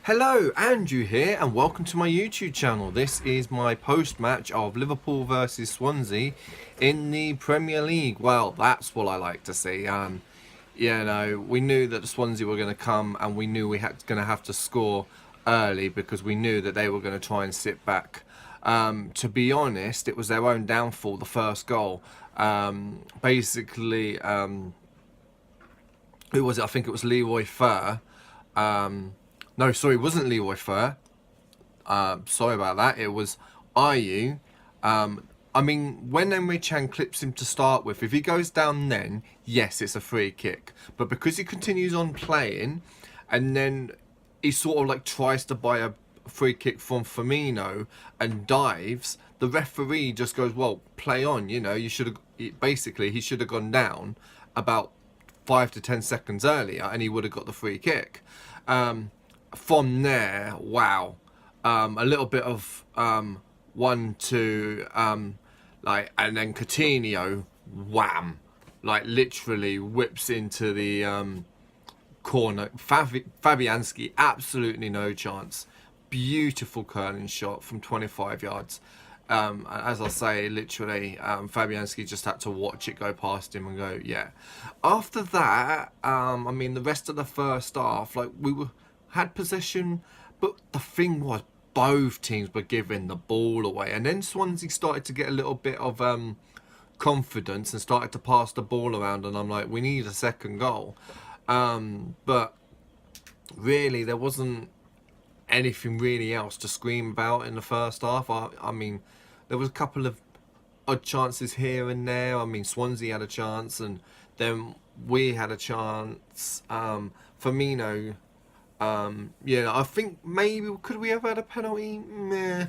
Hello, Andrew here, and welcome to my YouTube channel. This is my post-match of Liverpool versus Swansea in the Premier League. Well, that's what I like to see. We knew that the Swansea were going to come, and we knew we had going to have to score early because we knew that they were going to try and sit back. To be honest, it was their own downfall, the first goal. Who was it? I think it was Leroy Fer. No, sorry, it wasn't Leroy Fer. Sorry about that. It was Ayew. When Emre Can clips him to start with, if he goes down then, yes, it's a free kick. But because he continues on playing, and then he sort of like tries to buy a free kick from Firmino and dives, the referee just goes, well, play on, you should have, basically, he should have gone down about 5 to 10 seconds earlier and he would have got the free kick. From there, wow, a little bit of 1-2, and then Coutinho, wham, like literally whips into the corner. Fabianski, absolutely no chance. Beautiful curling shot from 25 yards. As I say, literally, Fabianski just had to watch it go past him and go, yeah. After that, the rest of the first half, had possession, but the thing was, both teams were giving the ball away. And then Swansea started to get a little bit of confidence and started to pass the ball around. And I'm like, we need a second goal. But really, there wasn't anything really else to scream about in the first half. There was a couple of odd chances here and there. Swansea had a chance, and then we had a chance. Firmino, I think maybe could we have had a penalty? Meh.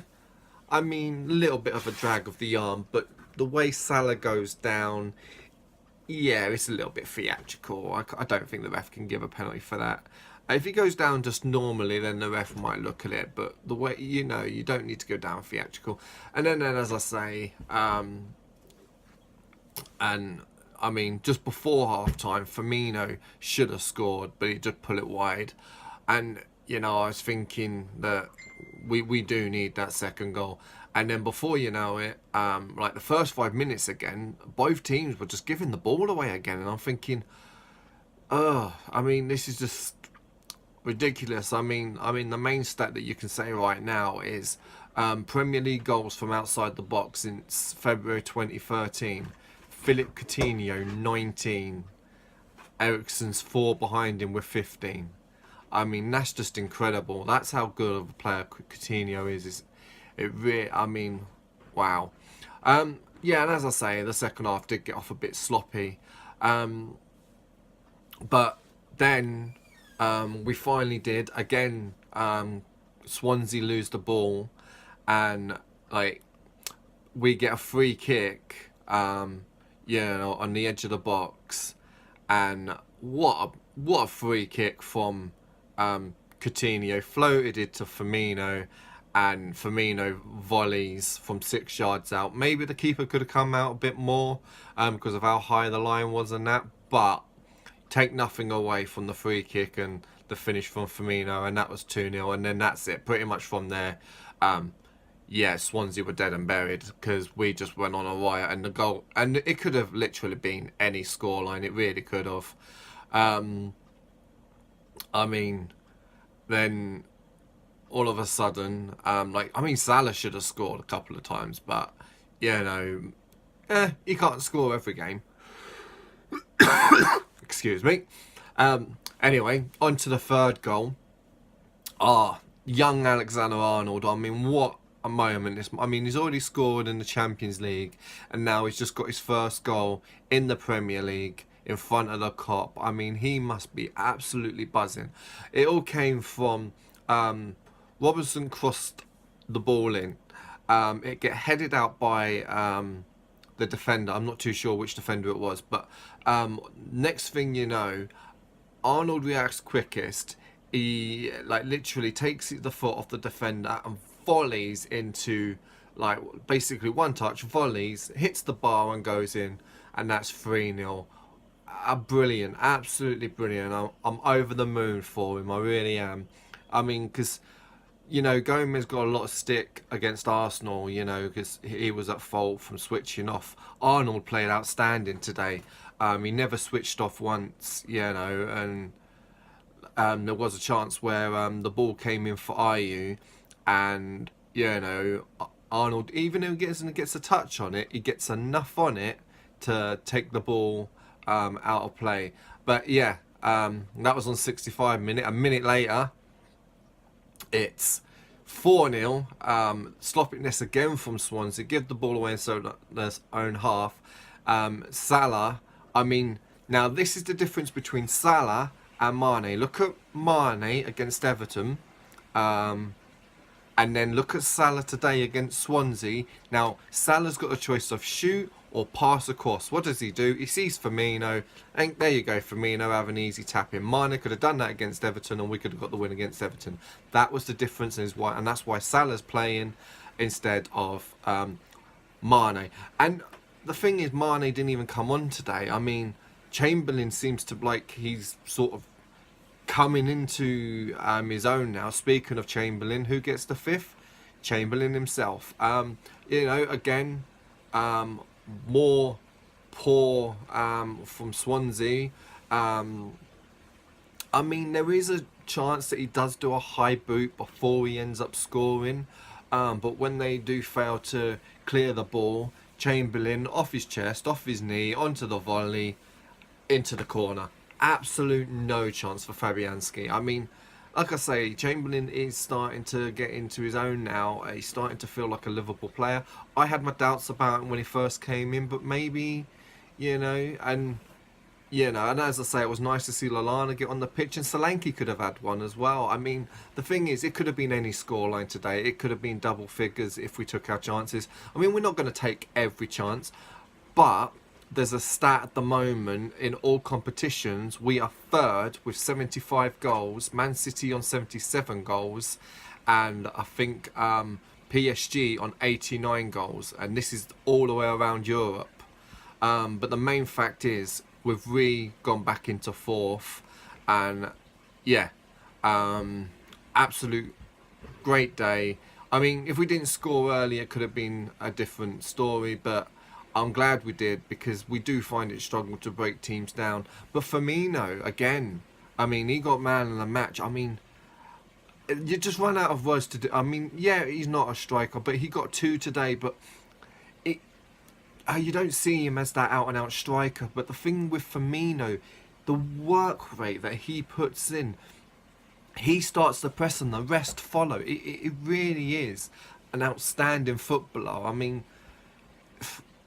A little bit of a drag of the arm, but the way Salah goes down, yeah, it's a little bit theatrical. I don't think the ref can give a penalty for that. If he goes down just normally, then the ref might look at it. But the way, you don't need to go down theatrical. And then as I say, just before half-time, Firmino should have scored, but he just pulled it wide. And, I was thinking that we do need that second goal. And then before you know it, the first 5 minutes again, both teams were just giving the ball away again. And I'm thinking, this is just ridiculous. The main stat that you can say right now is Premier League goals from outside the box since February 2013. Philip Coutinho, 19. Eriksen's 4 behind him with 15. That's just incredible. That's how good of a player Coutinho is. Wow. And as I say, the second half did get off a bit sloppy. But then we finally did. Again, Swansea lose the ball, and we get a free kick, on the edge of the box, and what a free kick from Coutinho, floated it to Firmino, and Firmino volleys from 6 yards out. Maybe the keeper could have come out a bit more because of how high the line was and that, but take nothing away from the free kick and the finish from Firmino, and that was 2-0, and then that's it. Pretty much from there, Swansea were dead and buried because we just went on a riot, and the goal, and it could have literally been any scoreline. It really could have. Then all of a sudden, Salah should have scored a couple of times, but he can't score every game. Excuse me. Anyway, on to the third goal. Young Alexander-Arnold. What a moment. He's already scored in the Champions League, and now he's just got his first goal in the Premier League in front of the Kop. He must be absolutely buzzing. It all came from Robertson crossed the ball in. It get headed out by the defender. I'm not too sure which defender it was, but next thing you know, Arnold reacts quickest. He literally takes the foot off the defender and volleys into basically one touch, volleys, hits the bar and goes in, and that's 3-0. Brilliant, absolutely brilliant. I'm over the moon for him. I really am. I mean, because you know, Gomez got a lot of stick against Arsenal, you know, because he was at fault from switching off. Arnold played outstanding today. He never switched off once, you know, and there was a chance where the ball came in for IU, and you know, Arnold, even though he gets a touch on it, he gets enough on it to take the ball out of play. But yeah, that was on 65 minute. A minute later, it's 4-0. Sloppiness again from Swansea. Give the ball away in Solanke's own half. Salah, I mean, now this is the difference between Salah and Mane. Look at Mane against Everton. And then look at Salah today against Swansea. Now, Salah's got a choice of shoot or pass across. What does he do? He sees Firmino. And there you go, Firmino have an easy tap in. Mane could have done that against Everton, and we could have got the win against Everton. That was the difference, and that's why Salah's playing instead of Mane. And the thing is, Mane didn't even come on today. I mean, Chamberlain seems to like he's sort of coming into his own now. Speaking of Chamberlain, who gets the fifth? Chamberlain himself. You know, again, more poor from Swansea. I mean, there is a chance that he does do a high boot before he ends up scoring. But when they do fail to clear the ball, Chamberlain off his chest, off his knee, onto the volley, into the corner. Absolute no chance for Fabianski. I mean, like I say, Chamberlain is starting to get into his own now. He's starting to feel like a Liverpool player. I had my doubts about him when he first came in, but maybe, you know, and as I say, it was nice to see Lallana get on the pitch, and Solanke could have had one as well. I mean, the thing is, it could have been any scoreline today. It could have been double figures if we took our chances. I mean, we're not going to take every chance, but there's a stat at the moment in all competitions. We are third with 75 goals. Man City on 77 goals. And I think PSG on 89 goals. And this is all the way around Europe. But the main fact is, we've gone back into fourth. And yeah, absolute great day. I mean, if we didn't score early, it could have been a different story. But I'm glad we did, because we do find it struggle to break teams down. But Firmino, again, I mean, he got man of the match. I mean, you just run out of words to do. I mean, yeah, he's not a striker, but he got 2 today. But you don't see him as that out-and-out striker. But the thing with Firmino, the work rate that he puts in, he starts the press and the rest follow. It really is an outstanding footballer. I mean,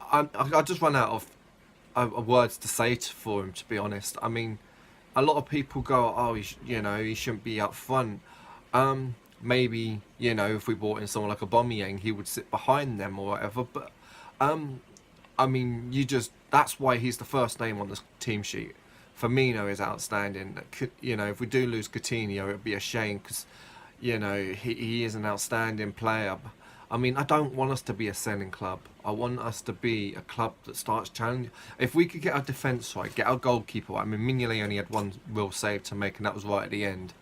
I just run out of words to say for him, to be honest. I mean, a lot of people go, oh, he shouldn't be up front. Maybe, you know, if we brought in someone like Aubameyang, he would sit behind them or whatever. But, I mean, that's why he's the first name on the team sheet. Firmino is outstanding. You know, if we do lose Coutinho, it would be a shame, because, you know, he is an outstanding player. I mean, I don't want us to be a selling club. I want us to be a club that starts challenging. If we could get our defence right, get our goalkeeper right. I mean, Mignolet only had one real save to make, and that was right at the end,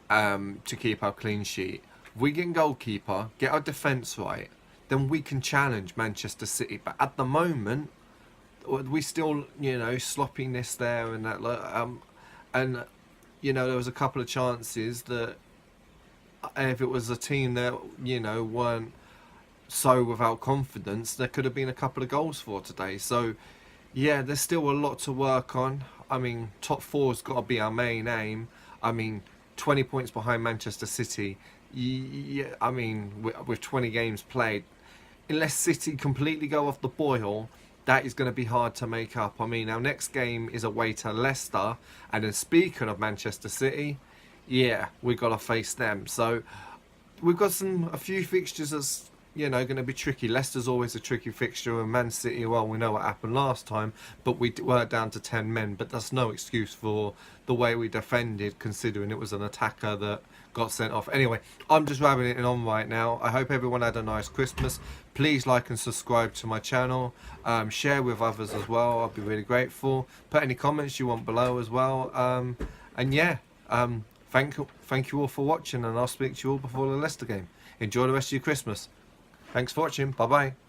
to keep our clean sheet. If we get goalkeeper, get our defence right, then we can challenge Manchester City. But at the moment, we still, you know, sloppiness there and that. And, you know, there was a couple of chances that, if it was a team that, you know, weren't so without confidence, there could have been a couple of goals for today. So, yeah, there's still a lot to work on. I mean, top 4's got to be our main aim. I mean, 20 points behind Manchester City. Yeah, I mean, with 20 games played, unless City completely go off the boil, that is going to be hard to make up. I mean, our next game is away to Leicester. And then, speaking of Manchester City, yeah, we've got to face them. So we've got a few fixtures that's, you know, going to be tricky. Leicester's always a tricky fixture, and Man City, well, we know what happened last time, but we were down to 10 men. But that's no excuse for the way we defended, considering it was an attacker that got sent off. Anyway, I'm just rabbiting it on right now. I hope everyone had a nice Christmas. Please like and subscribe to my channel. Share with others as well. I'll be really grateful. Put any comments you want below as well. And yeah, thank you all for watching, and I'll speak to you all before the Leicester game. Enjoy the rest of your Christmas. Thanks for watching. Bye bye.